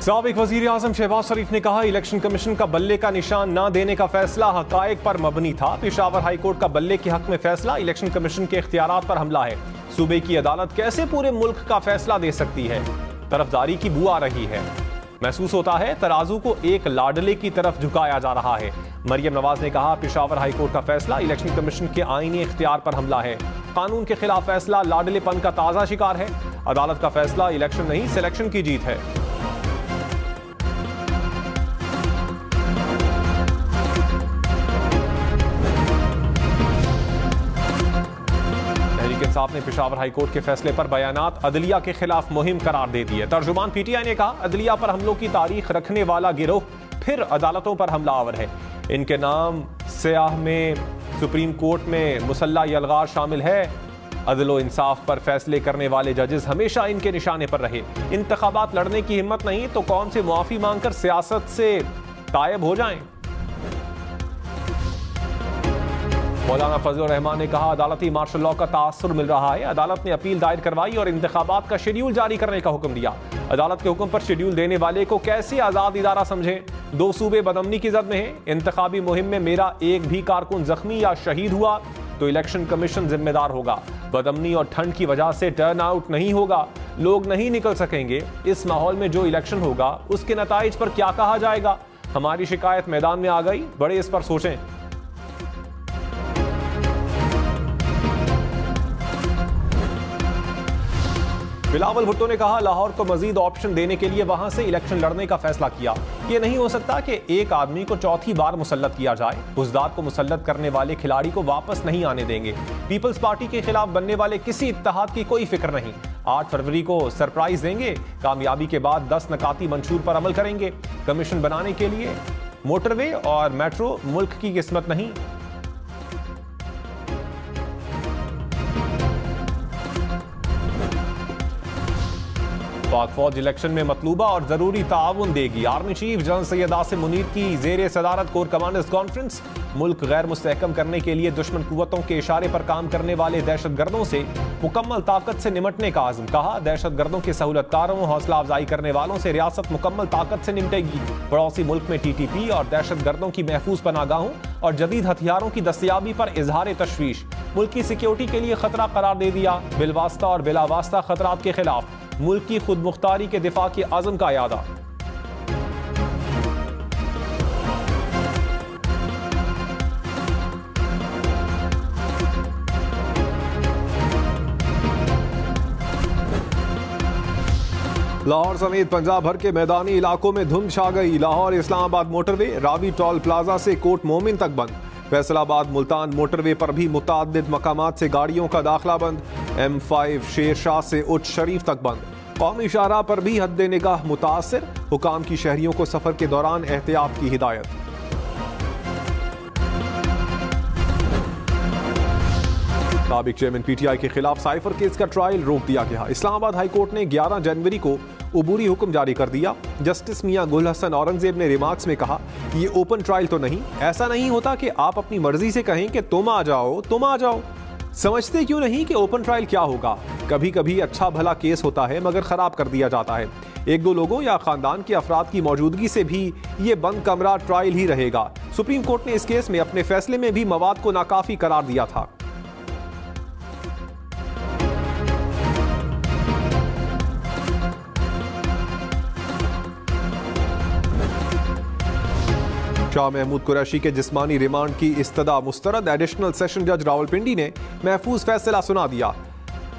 साबिक वजीर आजम शहबाज शरीफ ने कहा, इलेक्शन कमीशन का बल्ले का निशान न देने का फैसला हकायक पर मबनी था। पेशावर हाई कोर्ट का बल्ले के हक में फैसला इलेक्शन कमीशन के इख्तियारात पर हमला है। सूबे की अदालत कैसे पूरे मुल्क का फैसला दे सकती है? तरफदारी की बू आ रही है। महसूस होता है तराजू को एक लाडले की तरफ झुकाया जा रहा है। मरियम नवाज ने कहा, पेशावर हाई कोर्ट का फैसला इलेक्शन कमीशन के आईनी इख्तियार पर हमला है। कानून के खिलाफ फैसला लाडलेपन का ताजा शिकार है। अदालत का फैसला इलेक्शन नहीं, सिलेक्शन की जीत है। इंसाफ ने पेशावर हाई कोर्ट के फैसले पर बयानात अदलिया के खिलाफ मुहिम करार दे दी है। तर्जुमान पीटीआई ने कहा, अदलिया पर हमलों की तारीख रखने वाला गिरोह फिर अदालतों पर हमलावर है। इनके नाम स्याह में सुप्रीम कोर्ट में मुसल्ला यलगार शामिल है। अदलो इंसाफ पर फैसले करने वाले जजेस हमेशा इनके निशाने पर रहे। इंतखाबात लड़ने की हिम्मत नहीं तो कौन से मुआफी मांगकर सियासत से गायब हो जाएं। मौलाना फजल रहमान ने कहा, अदालती मार्शल लॉ का तासुर मिल रहा है। अदालत ने अपील दायर करवाई और इंतखाबात का शेड्यूल जारी करने का हुक्म दिया। अदालत के हुक्म पर शेड्यूल देने वाले को कैसे आजाद इदारा समझे? 2 सूबे बदअमनी की जद में हैं। इंतखाबी मुहिम में मेरा एक भी कारकुन जख्मी या शहीद हुआ तो इलेक्शन कमीशन जिम्मेदार होगा। बदअमनी और ठंड की वजह से टर्न आउट नहीं होगा, लोग नहीं निकल सकेंगे। इस माहौल में जो इलेक्शन होगा उसके नताइज पर क्या कहा जाएगा? हमारी शिकायत मैदान में आ गई, बड़े इस पर सोचें। बिलावल भुट्टो ने कहा, लाहौर को मजीद ऑप्शन देने के लिए वहां से इलेक्शन लड़ने का फैसला किया। यह नहीं हो सकता कि एक आदमी को चौथी बार मुसल्लत किया जाए। बुज़दार को मुसल्लत करने वाले खिलाड़ी को वापस नहीं आने देंगे। पीपल्स पार्टी के खिलाफ बनने वाले किसी इत्तेहाद की कोई फिक्र नहीं। 8 फरवरी को सरप्राइज देंगे। कामयाबी के बाद 10 नकाती मंशूर पर अमल करेंगे। कमीशन बनाने के लिए मोटरवे और मेट्रो मुल्क की किस्मत नहीं। पाक फौज इलेक्शन में मतलूबा और जरूरी ताउन देगी। Army chief general Syed Asim Munir की जेर सदारत कोर कमांडर्स कॉन्फ्रेंस। मुल्क गैर मुस्तहकम करने के लिए दुश्मन कुव्वतों के इशारे पर काम करने वाले दहशतगर्दों से मुकम्मल ताकत से निमटने का आज़म। कहा, दहशतगर्दों के सहूलतकारों हौसला अफजाई करने वालों से रियासत मुकम्मल ताकत से निपटेगी। पड़ोसी मुल्क में TTP और दहशतगर्दों की महफूज पनागाहों और जदीद हथियारों की दस्तयाबी पर इजहार तशवीश। मुल्क की सिक्योरिटी के लिए खतरा करार दे दिया। बिलवास्ता और बिलावास्ता खतरात के खिलाफ मुल्क की खुद मुख्तारी के दिफा के आज़म का यादा। लाहौर समेत पंजाब भर के मैदानी इलाकों में धुंध छा गई। Lahore Islamabad motorway Ravi toll plaza से कोट मोमिन तक बंद। फैसलाबाद मुल्तान मोटरवे पर भी मुताद्दिद मकामात से गाड़ियों का दाखिला बंद। M5 शेर शाह से उच्च शरीफ तक बंद। कौमी शाहराह पर भी हद निगाह मुतासिर। हुकाम की शहरियों को सफर के दौरान एहतियात की हिदायत। साबिक चेयरमैन PTI के खिलाफ साइफर केस का ट्रायल रोक दिया गया। इस्लामाबाद हाई कोर्ट ने 11 जनवरी को उबूरी हुक्म जारी कर दिया। जस्टिस मियां गुल हसन औरंगजेब ने रिमार्क्स में कहा, ये ओपन ट्रायल तो नहीं। ऐसा नहीं होता कि आप अपनी मर्जी से कहें कि तुम आ जाओ, तुम आ जाओ। समझते क्यों नहीं कि ओपन ट्रायल क्या होगा? कभी कभी अच्छा भला केस होता है मगर खराब कर दिया जाता है। 1-2 लोगों या खानदान के अफराद की मौजूदगी से भी ये बंद कमरा ट्रायल ही रहेगा। सुप्रीम कोर्ट ने इस केस में अपने फैसले में भी मवाद को नाकाफी करार दिया था। शाह महमूद कुरैशी के जिस्मानी रिमांड की इस्तदा मुस्तरद। एडिशनल सेशन जज रावलपिंडी ने महफूज फैसला सुना दिया।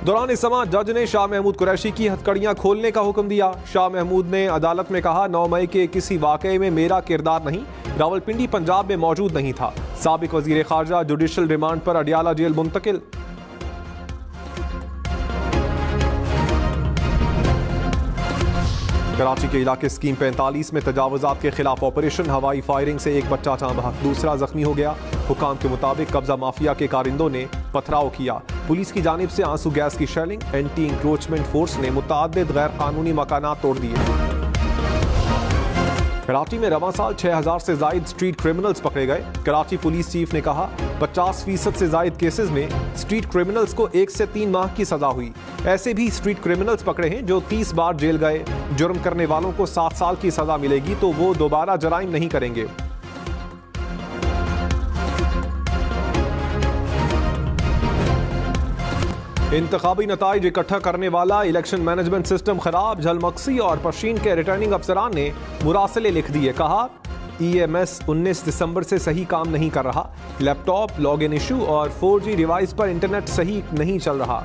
दौरान समाअत जज ने शाह महमूद कुरैशी की हथकड़ियां खोलने का हुक्म दिया। शाह महमूद ने अदालत में कहा, 9 मई के किसी वाकये में मेरा किरदार नहीं। रावलपिंडी पंजाब में मौजूद नहीं था। साबिक वजीर खारजा जुडिशल रिमांड पर अडियाला जेल मुंतकिल। कराची के इलाके स्कीम 45 में तजावुजात के खिलाफ ऑपरेशन। हवाई फायरिंग से एक बच्चा टां बहक, दूसरा जख्मी हो गया। हुकाम के मुताबिक कब्जा माफिया के कारिंदों ने पथराव किया। पुलिस की जानिब से आंसू गैस की शेलिंग। एंटी इंक्रोचमेंट फोर्स ने मुताद्दिद गैर कानूनी मकानात तोड़ दिए। कराची में रवां साल 6000 से जायद स्ट्रीट क्रिमिनल्स पकड़े गए। कराची पुलिस चीफ ने कहा 50% से जायद केसेस में स्ट्रीट क्रिमिनल्स को 1 से 3 माह की सजा हुई। ऐसे भी स्ट्रीट क्रिमिनल्स पकड़े हैं जो 30 बार जेल गए। जुर्म करने वालों को 7 साल की सजा मिलेगी तो वो दोबारा जराइम नहीं करेंगे। इंतखाबी नताइज इकट्ठा करने वाला इलेक्शन मैनेजमेंट सिस्टम खराब। झलमक्सी और पशीन के रिटर्निंग अफसरान ने मुरासले लिख दिए। कहा EMS 19 दिसंबर से सही काम नहीं कर रहा। लैपटॉप लॉगिन इशू और 4G डिवाइस पर इंटरनेट सही नहीं चल रहा।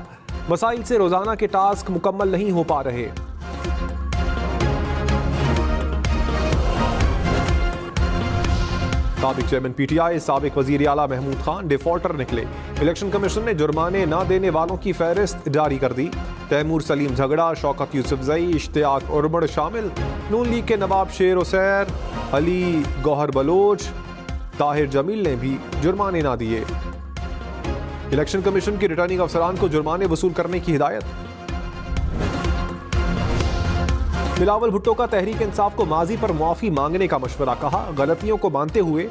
मसाइल से रोजाना के टास्क मुकम्मल नहीं हो पा रहे। साबिक चेयरमैन PTI साबिक वजीर आला महमूद खान डिफॉल्टर निकले। इलेक्शन कमीशन ने जुर्माने न देने वालों की फहरिस्त जारी कर दी। तैमूर सलीम झगड़ा, शौकत यूसुफजई, इश्तियाक उर्मड़ शामिल। नून लीग के नवाब शेर उसैर, अली गौहर बलोच, ताहिर जमील ने भी जुर्माने ना दिए। इलेक्शन कमीशन की रिटर्निंग अफसरान को जुर्माने वसूल करने की हिदायत। बिलावल भुट्टो का तहरीक इंसाफ को माजी पर मुआफी मांगने का मशवरा। कहा गलतियों को मानते हुए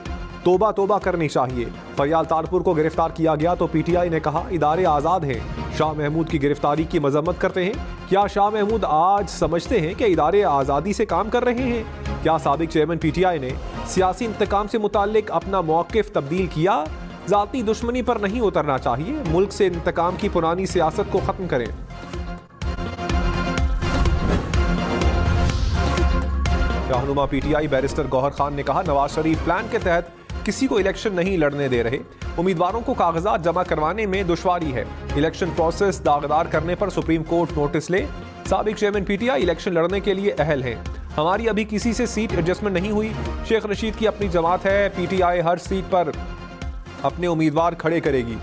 तोबा तोबा करनी चाहिए। फरियाल तारपुर को गिरफ्तार किया गया तो PTI ने कहा इदारे आज़ाद हैं। शाह महमूद की गिरफ्तारी की मजम्मत करते हैं। क्या शाह महमूद आज समझते हैं कि इदारे आज़ादी से काम कर रहे हैं? क्या साबिक चेयरमैन PTI ने सियासी इंतकाम से मुताल्लिक अपना मौक़िफ़ तब्दील किया? ज़ाती दुश्मनी पर नहीं उतरना चाहिए। मुल्क से इंतकाम की पुरानी सियासत को ख़त्म करें। रहनुमा PTI बैरिस्टर गौहर खान ने कहा नवाज शरीफ प्लान के तहत किसी को इलेक्शन नहीं लड़ने दे रहे। उम्मीदवारों को कागजात जमा करवाने में दुश्वारी है। इलेक्शन प्रोसेस दागदार करने पर सुप्रीम कोर्ट नोटिस ले। साबिक चेयरमैन PTI इलेक्शन लड़ने के लिए अहल हैं। हमारी अभी किसी से सीट एडजस्टमेंट नहीं हुई। शेख रशीद की अपनी जमात है। PTI हर सीट पर अपने उम्मीदवार खड़े करेगी।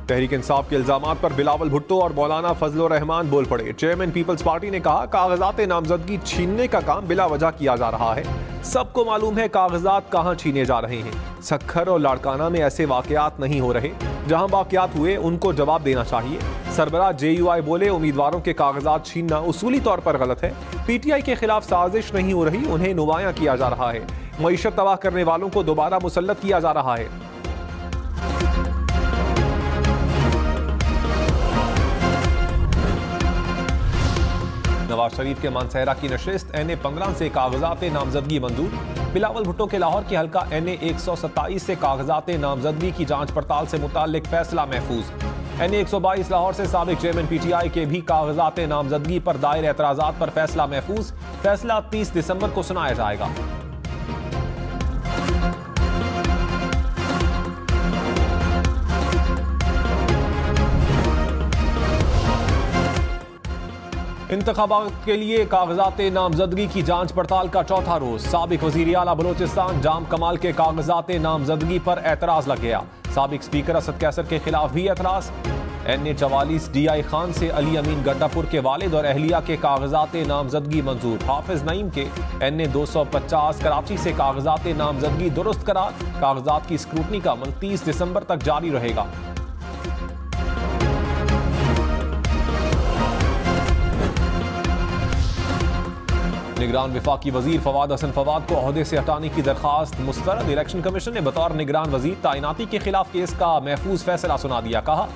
तहरीक इंसाफ के इल्जामात पर बिलावल भुट्टो और मौलाना फजलुर रहमान बोल पड़े। चेयरमैन पीपल्स पार्टी ने कहा कागजात नामजदगी छीनने का काम बिला वजह किया जा रहा है। सबको मालूम है कागजात कहां छीने जा रहे हैं। सक्खर और लाड़काना में ऐसे वाकयात नहीं हो रहे। जहां वाकयात हुए उनको जवाब देना चाहिए। सरबराह JUI बोले उम्मीदवारों के कागजात छीनना उसूली तौर पर गलत है। PTI के खिलाफ साजिश नहीं हो रही, उन्हें नुमायां किया जा रहा है। मईशत तबाह करने वालों को दोबारा मुसल्लत किया जा रहा है। नवाज शरीफ के मानसहरा की नशिस्त NA 15 से कागजात नामजदगी मंजूर। बिलावल भुट्टो के लाहौर की हल्का NA 127 से कागजात नामजदगी की जांच पड़ताल से मुताल्लिक फैसला महफूज। NA 122 लाहौर से साबिक चेयरमैन PTI के भी कागजात नामजदगी पर दायर एतराजात पर फैसला महफूज। फैसला 30 दिसंबर को सुनाया जाएगा। इंतखाबात के लिए कागजात नामजदगी की जांच पड़ताल का चौथा रोज। साबिक वजीर आला बलोचिस्तान जाम कमाल के कागजात नामजदगी पर एतराज लग गया। साबिक स्पीकर असद कैसर के खिलाफ भी एतराज। NA 44 DI खान से अली अमीन गड्डापुर के वालिद और अहलिया के कागजात नामजदगी मंजूर। हाफिज नईम के NA 250 कराची से कागजात नामजदगी दुरुस्त करार। कागजात की स्क्रूटनी का अमल 30 दिसंबर तक जारी रहेगा। निगरान विफाकी वजीर फवाद हसन फवाद को ओहदे से हटाने की दरखास्त मुस्तरद। इलेक्शन कमीशन ने बतौर निगरान वजीर तैनाती के खिलाफ केस का महफूज फैसला सुना दिया। कहा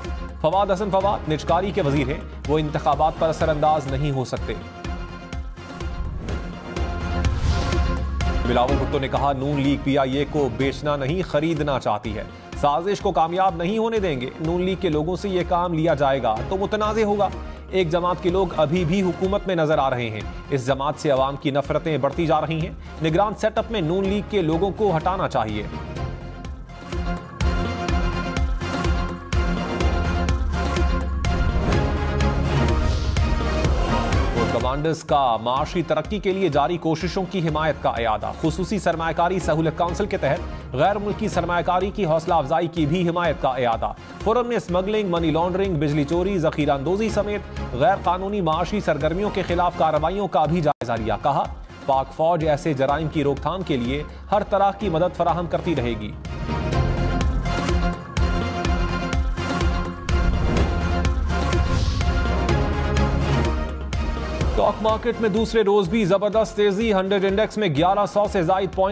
फवाद हसन फवाद निजकारी के वजीर हैं, वो इंतखाबात पर असरअंदाज नहीं हो सकते। बिलावल भुट्टो ने कहा नून लीग PIA को बेचना नहीं खरीदना चाहती है। साजिश को कामयाब नहीं होने देंगे। नून लीग के लोगों से यह काम लिया जाएगा तो मुतनाज़े होगा। एक जमात के लोग अभी भी हुकूमत में नजर आ रहे हैं। इस जमात से अवाम की नफरतें बढ़ती जा रही हैं। निगरान सेटअप में नून लीग के लोगों को हटाना चाहिए। कमांडर्स का माशी तरक्की के लिए जारी कोशिशों की हिमायत का इयादा। खुसूसी सरमायाकारी सहूलत काउंसिल के तहत गैर मुल्की सरमायाकारी की हौसला अफजाई की भी हिमायत का इयादा। फोरम में स्मगलिंग, मनी लॉन्ड्रिंग, बिजली चोरी, जखीरा अंदोजी समेत गैर कानूनी माशी सरगर्मियों के खिलाफ कार्रवाइयों का भी जायजा लिया। कहा पाक फौज ऐसे जराइम की रोकथाम के लिए हर तरह की मदद फराहम करती रहेगी। स्टॉक मार्केट में दूसरे रोज भी जबरदस्त तेजी, 100 इंडेक्स में 1100 से ज्यादा पॉइंट